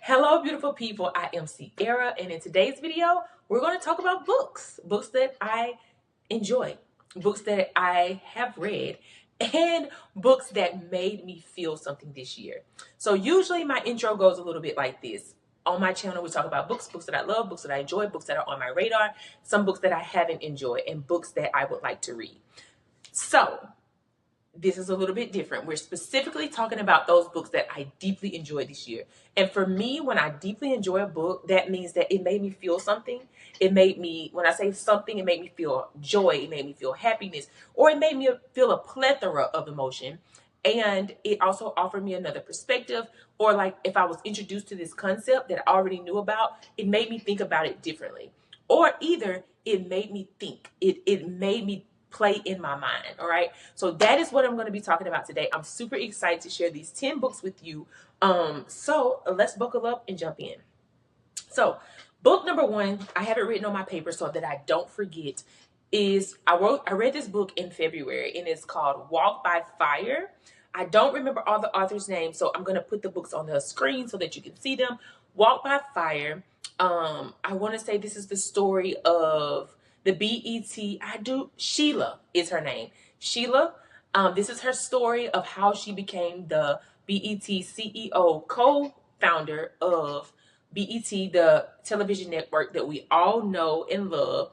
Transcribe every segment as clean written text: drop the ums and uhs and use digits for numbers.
Hello, beautiful people. I am Sierra, and in today's video, we're going to talk about books that I enjoy, books that I have read, and books that made me feel something this year. So usually my intro goes a little bit like this. On my channel, we talk about books that I love, books that I enjoy, books that are on my radar, some books that I haven't enjoyed, and books that I would like to read. So this is a little bit different. We're specifically talking about those books that I deeply enjoyed this year. And for me, when I deeply enjoy a book, that means that it made me feel something. It made me, when I say something, it made me feel joy, it made me feel happiness, or it made me feel a plethora of emotion. And it also offered me another perspective, or like if I was introduced to this concept that I already knew about, it made me think about it differently. Or either it made me think, it made me play in my mind. All right, so that is what I'm going to be talking about today. I'm super excited to share these 10 books with you. So let's buckle up and jump in. So book number one, I have it written on my paper so that I don't forget, is I read this book in February, and it's called Walk by Fire. I don't remember all the authors' names, so I'm going to put the books on the screen so that you can see them. Walk by Fire. I want to say this is the story of the Sheila is her name. Sheila. This is her story of how she became the BET CEO, co-founder of BET, the television network that we all know and love,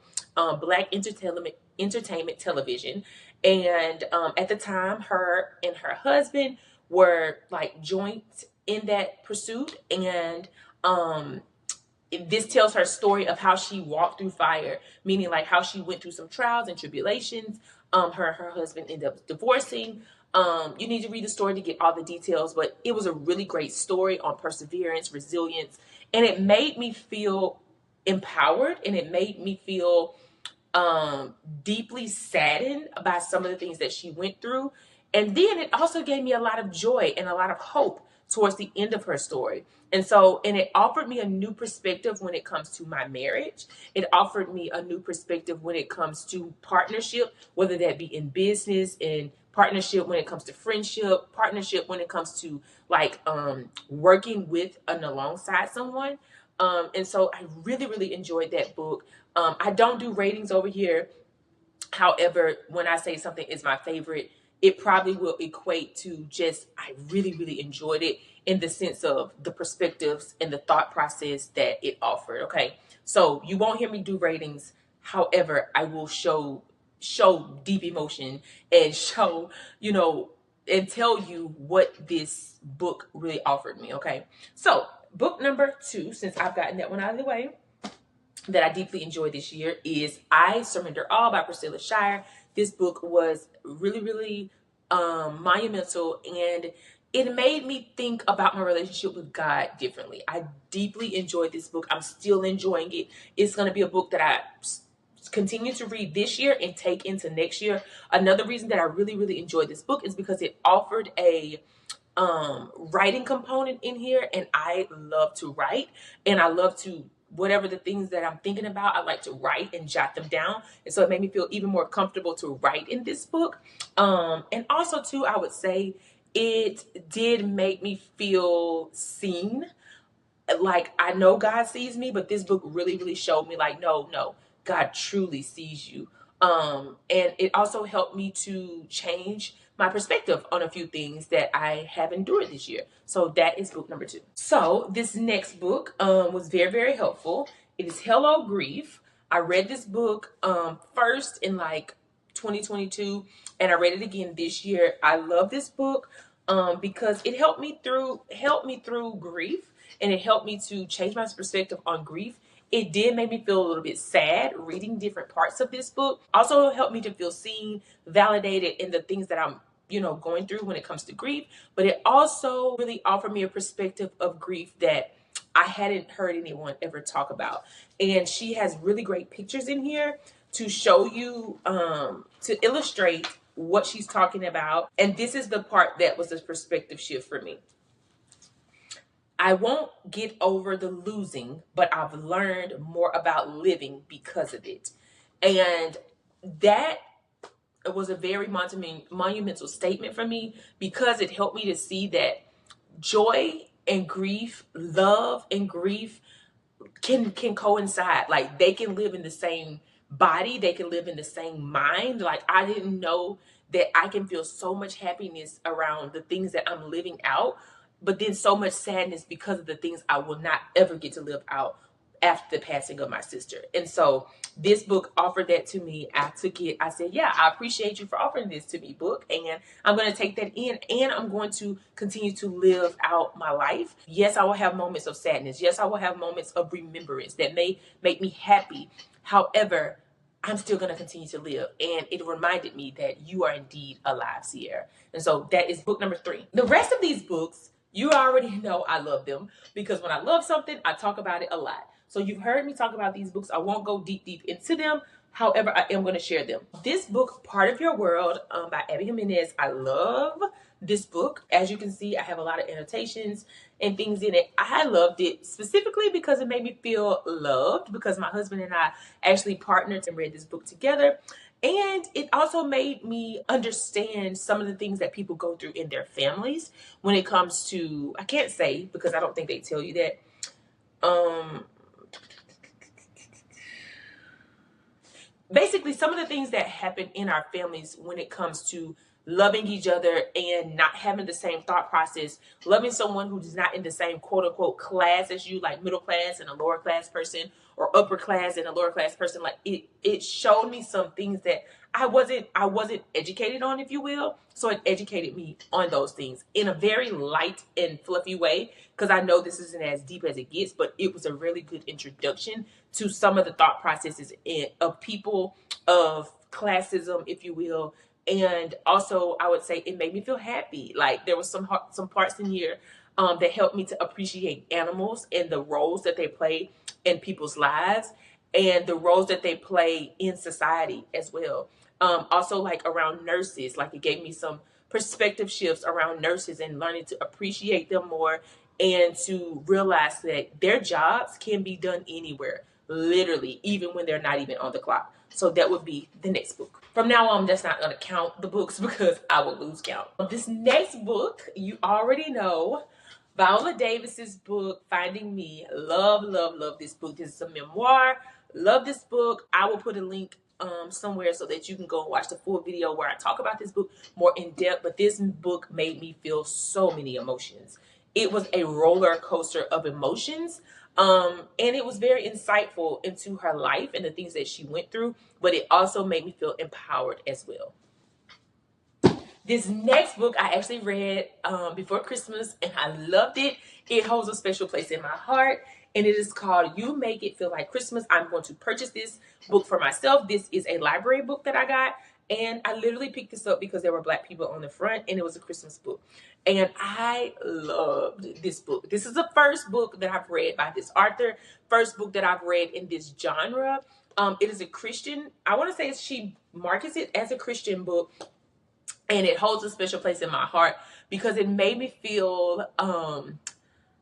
Black entertainment television. And at the time, her and her husband were like joint in that pursuit. And this tells her story of how she walked through fire, meaning like how she went through some trials and tribulations. Her husband ended up divorcing. You need to read the story to get all the details, but it was a really great story on perseverance, resilience, and it made me feel empowered, and it made me feel deeply saddened by some of the things that she went through. And then it also gave me a lot of joy and a lot of hope towards the end of her story. And it offered me a new perspective when it comes to my marriage. It offered me a new perspective when it comes to partnership, whether that be in business, in partnership when it comes to friendship, partnership when it comes to like working with and alongside someone. And so I really, really enjoyed that book. I don't do ratings over here. However, when I say something is my favorite, it probably will equate to just, I really, really enjoyed it in the sense of the perspectives and the thought process that it offered. Okay. So you won't hear me do ratings. However, I will show deep emotion and show, and tell you what this book really offered me. Okay. So book number two, since I've gotten that one out of the way, that I deeply enjoyed this year is I Surrender All by Priscilla Shirer. This book was really, really monumental, and it made me think about my relationship with God differently. I deeply enjoyed this book. I'm still enjoying it. It's going to be a book that I continue to read this year and take into next year. Another reason that I really, really enjoyed this book is because it offered a writing component in here, and I love to write, and I love to, whatever the things that I'm thinking about, I like to write and jot them down. And so it made me feel even more comfortable to write in this book. And also too, I would say it did make me feel seen. Like, I know God sees me, but this book really, really showed me like, no, God truly sees you. And it also helped me to change my perspective on a few things that I have endured this year. So that is book number two. So this next book was very, very helpful. It is Hello Grief. I read this book first in like 2022, and I read it again this year. I love this book because it helped me through grief, and it helped me to change my perspective on grief. It did make me feel a little bit sad reading different parts of this book. Also helped me to feel seen, validated in the things that I'm, going through when it comes to grief. But it also really offered me a perspective of grief that I hadn't heard anyone ever talk about. And she has really great pictures in here to show you, to illustrate what she's talking about. And this is the part that was a perspective shift for me. I won't get over the losing, but I've learned more about living because of it. And that was a very monumental statement for me, because it helped me to see that joy and grief, love and grief can coincide. Like they can live in the same body, they can live in the same mind. Like I didn't know that I can feel so much happiness around the things that I'm living out, but then so much sadness because of the things I will not ever get to live out after the passing of my sister. And so this book offered that to me. I took it. I said, yeah, I appreciate you for offering this to me, book. And I'm going to take that in, and I'm going to continue to live out my life. Yes, I will have moments of sadness. Yes, I will have moments of remembrance that may make me happy. However, I'm still going to continue to live. And it reminded me that you are indeed alive, Sierra. And so that is book number 3. The rest of these books, you already know I love them, because when I love something, I talk about it a lot. So you've heard me talk about these books. I won't go deep into them. However, I am going to share them. This book, Part of Your World, by Abby Jimenez, I love this book. As you can see, I have a lot of annotations and things in it. I loved it specifically because it made me feel loved, because my husband and I actually partnered and read this book together. And it also made me understand some of the things that people go through in their families when it comes to, I can't say because I don't think they tell you that. Basically, some of the things that happen in our families when it comes to loving each other and not having the same thought process, loving someone who's not in the same quote unquote class as you, like middle class and a lower class person, or upper class and a lower class person. Like it showed me some things that I wasn't educated on, if you will. So it educated me on those things in a very light and fluffy way, because I know this isn't as deep as it gets, but it was a really good introduction to some of the thought processes of people, of classism, if you will. And also, I would say it made me feel happy. Like there was some parts in here that helped me to appreciate animals and the roles that they play in people's lives, and the roles that they play in society as well. Also, like around nurses, like it gave me some perspective shifts around nurses and learning to appreciate them more, and to realize that their jobs can be done anywhere, literally, even when they're not even on the clock. So that would be the next book. From now on, I'm just not going to count the books because I will lose count. This next book, you already know, Viola Davis's book, Finding Me. Love, love, love this book. This is a memoir. Love this book. I will put a link somewhere so that you can go and watch the full video where I talk about this book more in depth. But this book made me feel so many emotions. It was a roller coaster of emotions. And it was very insightful into her life and the things that she went through, but it also made me feel empowered as well. This next book I actually read before Christmas, and I loved it. It holds a special place in my heart, and it is called You Make It Feel Like Christmas. I'm going to purchase this book for myself. This is a library book that I got, and I literally picked this up because there were Black people on the front, and it was a Christmas book. And I loved this book. This is the first book that I've read by this author, first book that I've read in this genre. It is a Christian, I want to say she markets it as a Christian book, and it holds a special place in my heart because it made me feel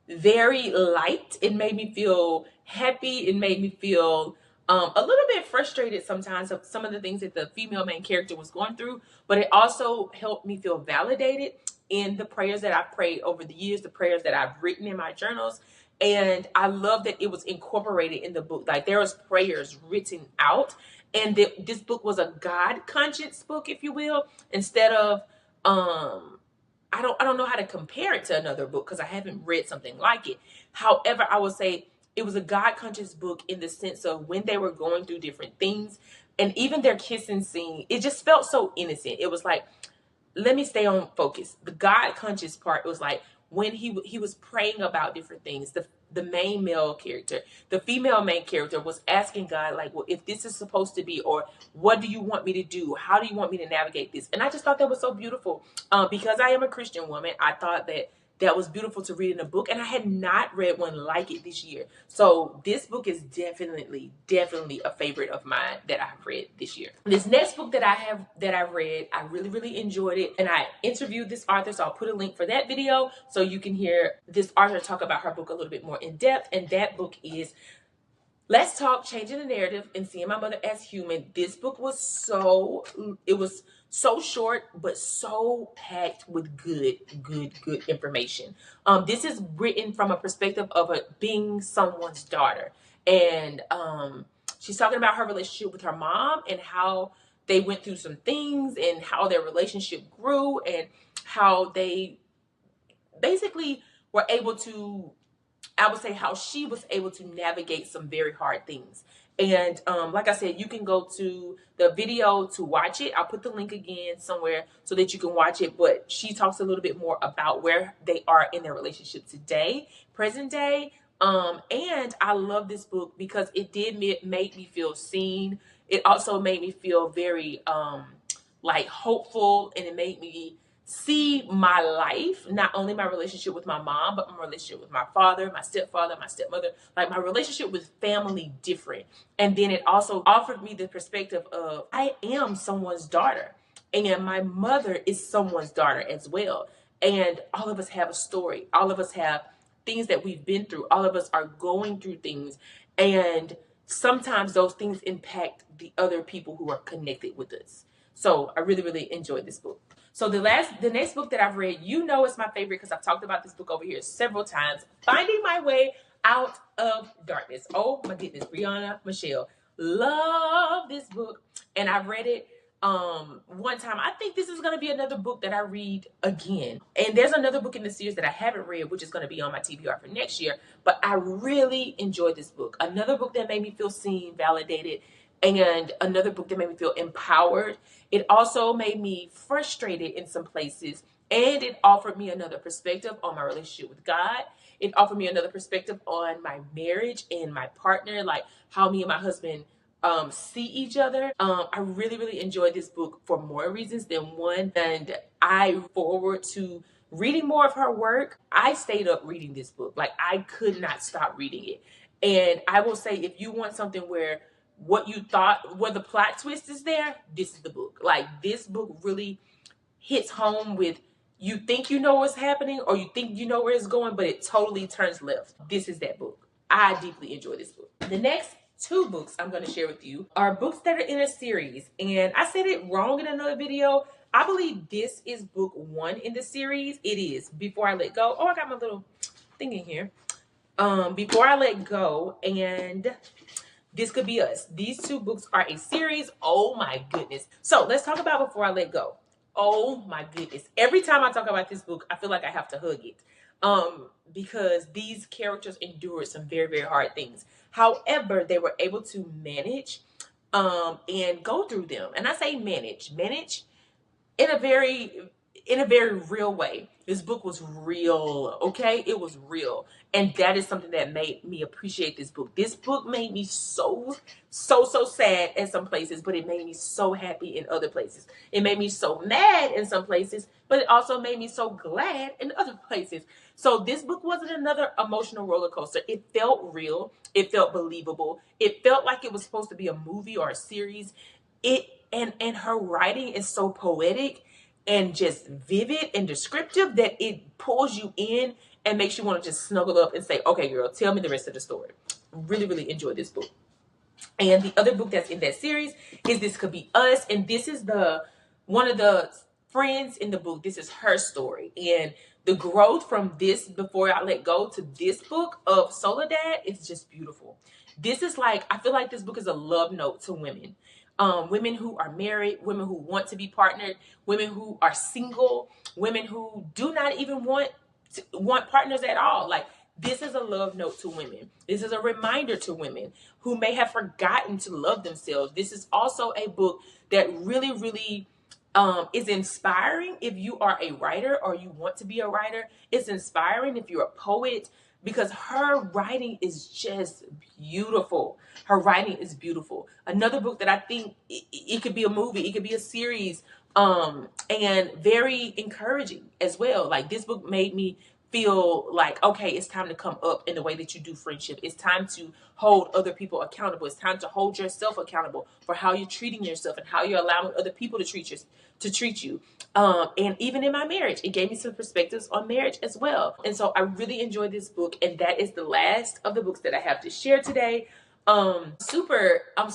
very light. It made me feel happy. It made me feel a little bit frustrated sometimes of some of the things that the female main character was going through, but it also helped me feel validated in the prayers that I've prayed over the years, the prayers that I've written in my journals. And I love that it was incorporated in the book. Like there was prayers written out, and this book was a God conscious book, if you will, instead of I don't know how to compare it to another book because I haven't read something like it. However, I would say it was a God conscious book in the sense of when they were going through different things, and even their kissing scene, it just felt so innocent. It was like, let me stay on focus. The God conscious part was like when he was praying about different things. The main male character, the female main character was asking God, like, well, if this is supposed to be, or what do you want me to do? How do you want me to navigate this? And I just thought that was so beautiful. Because I am a Christian woman, I thought that was beautiful to read in a book, and I had not read one like it this year. So this book is definitely a favorite of mine that I've read this year. This next book that I've read, I really enjoyed it, and I interviewed this author, so I'll put a link for that video so you can hear this author talk about her book a little bit more in depth. And that book is Let's Talk: Changing the Narrative and Seeing My Mother as Human. This book was So short, but so packed with good information. This is written from a perspective of being someone's daughter. And she's talking about her relationship with her mom and how they went through some things and how their relationship grew and how they basically were able to, I would say, how she was able to navigate some very hard things. And like I said, you can go to the video to watch it. I'll put the link again somewhere so that you can watch it. But she talks a little bit more about where they are in their relationship today, present day. And I love this book because it did make me feel seen. It also made me feel very like hopeful, and it made me see my life, not only my relationship with my mom, but my relationship with my father, my stepfather, my stepmother, like my relationship with family different. And then it also offered me the perspective of I am someone's daughter, and my mother is someone's daughter as well. And all of us have a story. All of us have things that we've been through. All of us are going through things. And sometimes those things impact the other people who are connected with us. So I really, really enjoyed this book. So the next book that I've read, you know, it's my favorite because I've talked about this book over here several times. Finding My Way Out of Darkness. Oh my goodness, Brianna Michelle, love this book, and I read it one time. I think this is going to be another book that I read again. And there's another book in the series that I haven't read, which is going to be on my TBR for next year. But I really enjoyed this book. Another book that made me feel seen, validated, and another book that made me feel empowered. It also made me frustrated in some places, and it offered me another perspective on my relationship with God. It offered me another perspective on my marriage and my partner, like how me and my husband see each other. I really, really enjoyed this book for more reasons than one, and I forward to reading more of her work. I stayed up reading this book. Like, I could not stop reading it. And I will say, if you want something where what you thought, where the plot twist is there, this is the book. Like, this book really hits home with, you think you know what's happening or you think you know where it's going, but it totally turns left. This is that book. I deeply enjoy this book. The next two books I'm going to share with you are books that are in a series. And I said it wrong in another video. I believe this is book one in the series. It is Before I Let Go. Oh, I got my little thing in here. Before I Let Go and This Could Be Us. These two books are a series. Oh my goodness. So let's talk about Before I Let Go. Oh my goodness. Every time I talk about this book, I feel like I have to hug it. Because these characters endured some very, very hard things. However, they were able to manage and go through them. And I say manage in a very real way. This book was real, okay? It was real. And that is something that made me appreciate this book. This book made me so sad in some places, but it made me so happy in other places. It made me so mad in some places, but it also made me so glad in other places. So this book wasn't another emotional roller coaster. It felt real. It felt believable. It felt like it was supposed to be a movie or a series. And her writing is so poetic and just vivid and descriptive that it pulls you in and makes you want to just snuggle up and say, okay, girl, tell me the rest of the story. Really, really enjoyed this book. And the other book that's in that series is This Could Be Us. And this is one of the friends in the book. This is her story. And the growth from this Before I Let Go to this book of Soledad is just beautiful. This is like, I feel like this book is a love note to women. Women who are married, women who want to be partnered, women who are single, women who do not even want partners at all. Like, this is a love note to women. This is a reminder to women who may have forgotten to love themselves. This is also a book that really, really is inspiring if you are a writer or you want to be a writer. It's inspiring if you're a poet, because her writing is just beautiful. Her writing is beautiful. Another book that I think it could be a movie, it could be a series, and very encouraging as well. Like, this book made me feel like, okay, it's time to come up in the way that you do friendship. It's time to hold other people accountable. It's time to hold yourself accountable for how you're treating yourself and how you're allowing other people to treat you. And even in my marriage, it gave me some perspectives on marriage as well. And so I really enjoyed this book, and that is the last of the books that I have to share today. I'm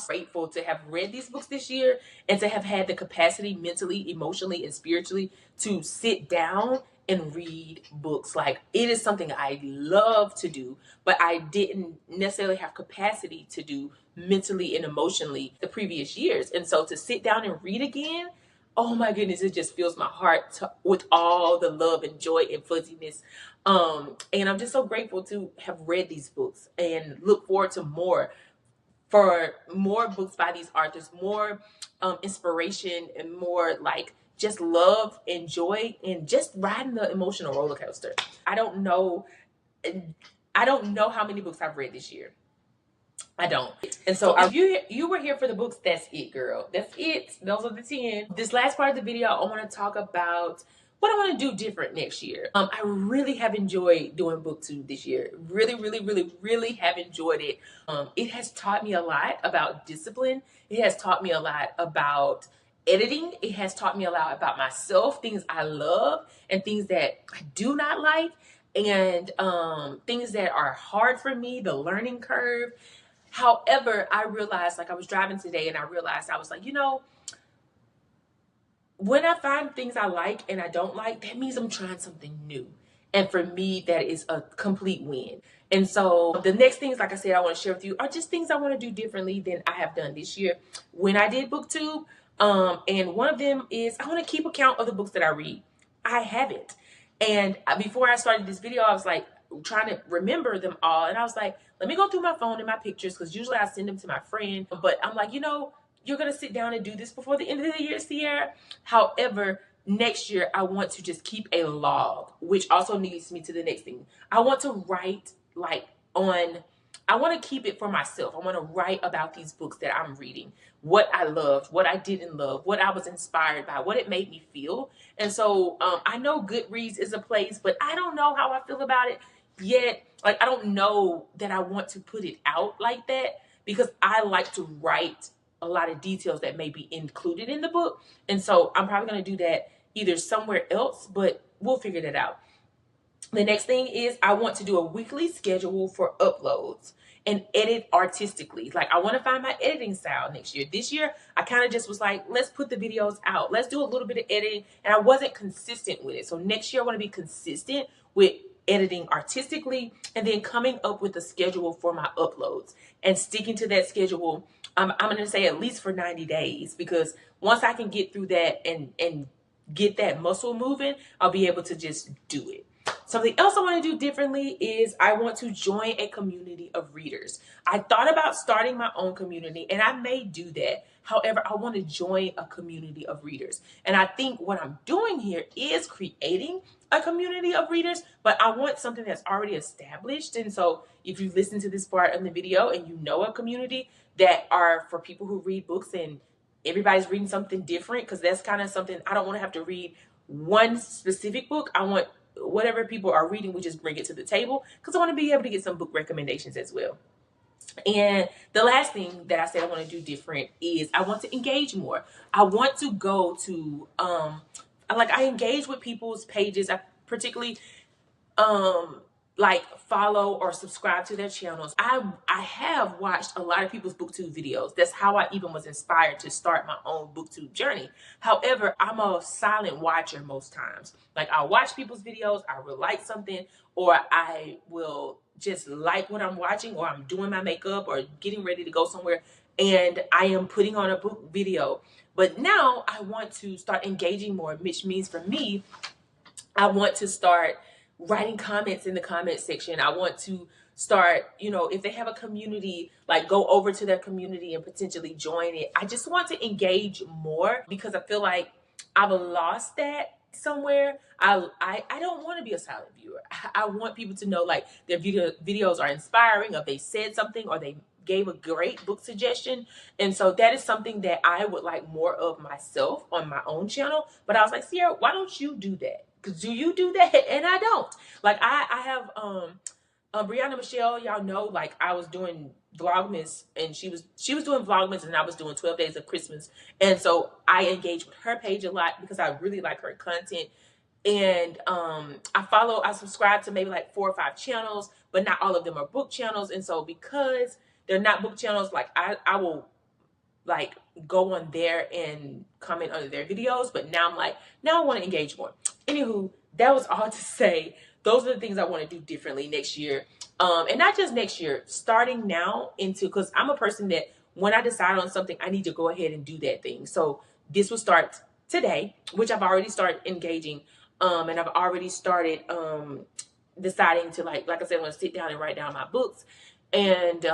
grateful to have read these books this year and to have had the capacity mentally, emotionally, and spiritually to sit down and read books. Like, it is something I love to do, but I didn't necessarily have capacity to do mentally and emotionally the previous years. And so to sit down and read again, oh my goodness, it just fills my heart with all the love and joy and fuzziness. And I'm just so grateful to have read these books and look forward to for more books by these authors, more inspiration, and more like just love and joy and just riding the emotional roller coaster. I don't know. I don't know how many books I've read this year. I don't. And so if you were here for the books, that's it, girl. That's it. Those are the 10. This last part of the video, I want to talk about what I want to do different next year. I really have enjoyed doing booktube this year. Really, really, really, really have enjoyed it. It has taught me a lot about discipline. It has taught me a lot about editing. It has taught me a lot about myself, things I love and things that I do not like, and things that are hard for me, the learning curve. However, I realized, like, I was driving today and I realized, I was like, when I find things I like and I don't like, that means I'm trying something new. And for me, that is a complete win. And so the next things, like I said, I want to share with you are just things I want to do differently than I have done this year when I did booktube. And one of them is I want to keep account of the books that I read. I haven't. And before I started this video, I was like trying to remember them all. And I was like, let me go through my phone and my pictures, because usually I send them to my friend. But I'm like, you're going to sit down and do this before the end of the year, Sierra. However, next year, I want to just keep a log, which also leads me to the next thing. I want to write I want to keep it for myself. I want to write about these books that I'm reading, what I loved, what I didn't love, what I was inspired by, what it made me feel. And so I know Goodreads is a place, but I don't know how I feel about it yet. Like, I don't know that I want to put it out like that, because I like to write a lot of details that may be included in the book. And so I'm probably going to do that either somewhere else, but we'll figure that out. The next thing is I want to do a weekly schedule for uploads and edit artistically. Like, I want to find my editing style next year. This year, I kind of just was like, let's put the videos out. Let's do a little bit of editing. And I wasn't consistent with it. So next year, I want to be consistent with editing artistically and then coming up with a schedule for my uploads and sticking to that schedule. I'm going to say at least for 90 days, because once I can get through that and get that muscle moving, I'll be able to just do it. Something else I want to do differently is I want to join a community of readers. I thought about starting my own community, and I may do that. However, I want to join a community of readers. And I think what I'm doing here is creating a community of readers, but I want something that's already established. And so if you listen to this part in the video and you know a community that are for people who read books and everybody's reading something different, because that's kind of something I don't want to have to read one specific book. I want whatever people are reading, we just bring it to the table, because I want to be able to get some book recommendations as well. And the last thing that I said I want to do different is I want to engage more. I want to go to I engage with people's pages. I particularly like follow or subscribe to their channels. I have watched a lot of people's booktube videos. That's how I even was inspired to start my own booktube journey. However, I'm a silent watcher most times. Like, I'll watch people's videos, I will like something, or I will just like what I'm watching, or I'm doing my makeup or getting ready to go somewhere and I am putting on a book video. But now I want to start engaging more, which means for me, I want to start writing comments in the comment section. I want to start, if they have a community, like, go over to their community and potentially join it. I just want to engage more, because I feel like I've lost that somewhere. I don't want to be a silent viewer. I want people to know, like, their videos are inspiring, or they said something, or they gave a great book suggestion. And so that is something that I would like more of myself on my own channel. But I was like, Sierra, why don't you do that? Because do you do that? And I don't. Like, I have Brianna Michelle, y'all know, like, I was doing Vlogmas, and she was doing Vlogmas, and I was doing 12 Days of Christmas. And so I engage with her page a lot because I really like her content. And I subscribe to maybe like 4 or 5 channels, but not all of them are book channels. And so because they're not book channels. Like I will like go on there and comment under their videos, but now I'm like, now I want to engage more. Anywho, that was all to say. Those are the things I want to do differently next year. And not just next year, starting now into, because I'm a person that when I decide on something, I need to go ahead and do that thing. So this will start today, which I've already started engaging. And I've already started deciding to like I said, I'm going to sit down and write down my books. And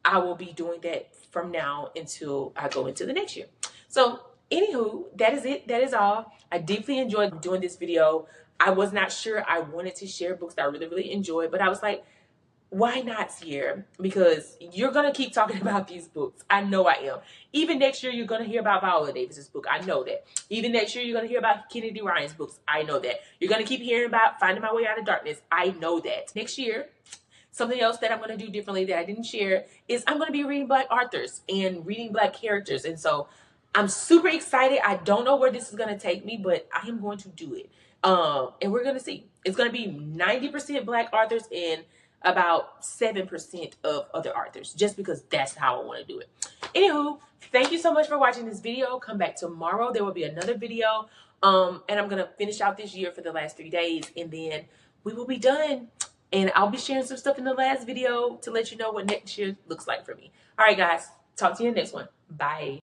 I will be doing that from now until I go into the next year. So anywho, that is it. That is all. I deeply enjoyed doing this video. I was not sure I wanted to share books that I really, really enjoyed, but I was like, why not, Sierra? Because you're going to keep talking about these books. I know I am. Even next year, you're going to hear about Viola Davis's book. I know that. Even next year, you're going to hear about Kennedy Ryan's books. I know that. You're going to keep hearing about Finding My Way Out of Darkness. I know that. Next year, something else that I'm going to do differently that I didn't share is I'm going to be reading Black authors and reading Black characters. And so I'm super excited. I don't know where this is going to take me, but I am going to do it. And we're going to see. It's going to be 90% Black authors and about 7% of other authors, just because that's how I want to do it. Anywho, thank you so much for watching this video. Come back tomorrow. There will be another video. And I'm going to finish out this year for the last 3 days, and then we will be done. And I'll be sharing some stuff in the last video to let you know what next year looks like for me. All right, guys. Talk to you in the next one. Bye.